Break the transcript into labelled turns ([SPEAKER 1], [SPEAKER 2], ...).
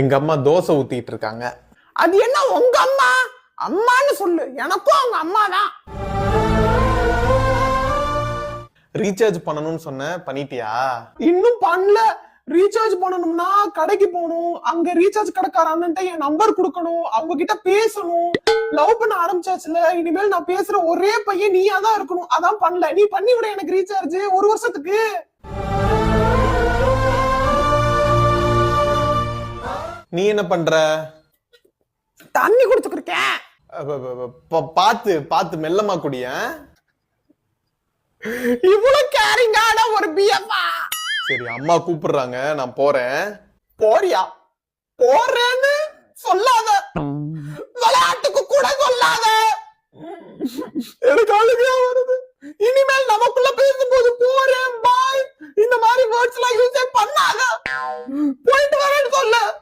[SPEAKER 1] எங்க அம்மா தோசை ஊத்திட்டு இருக்காங்க.
[SPEAKER 2] அது என்ன உங்க அம்மா? அம்மான்னு சொல்லு, எனக்கும் அவங்க அம்மா தான்.
[SPEAKER 1] ரீசார்ஜ் பண்ணணும்னு சொன்ன, பண்ணிட்டியா?
[SPEAKER 2] இன்னும் பண்ணல. ரீசார்ஜ் பண்ணணும்னா கடைக்கு போகணும், அங்க ரீசார்ஜ் கடைக்கார அண்ணன்ட்ட என் நம்பர் கொடுக்கணும், அவங்க கிட்ட பேசணும். லவ் பண்ண ஆரம்பிச்சாச்சுல, இனிமேல் நான் பேசுற ஒரே பையன் நீயா தான் இருக்கணும். அதான் பண்ணல. நீ பண்ணி விட எனக்கு ரீசார்ஜ் 1 வருஷத்துக்கு.
[SPEAKER 1] நீ என்ன பண்ற?
[SPEAKER 2] தண்ணி குடிச்சுக்கிருக்கேன்.
[SPEAKER 1] பாத்து மெல்லமா குடிய.
[SPEAKER 2] இவ்வளவு கேரிங்கான ஒரு பிஎம்மா.
[SPEAKER 1] சரி, அம்மா கூப்பிடுறாங்க, நான் போறேன்.
[SPEAKER 2] போறியா? போறேன்னு சொல்லாத, விளையாட்டுக்கு கூட சொல்லாத. எனக்கு அழுகையா வருது. இனிமேல் நமக்குள்ள பேசும்போது போறேன், பாய், இந்த மாதிரி வேர்ட்ஸ் எல்லாம் யூஸ் பண்ணாத. போயிட்டு வரேன்னு சொல்லு.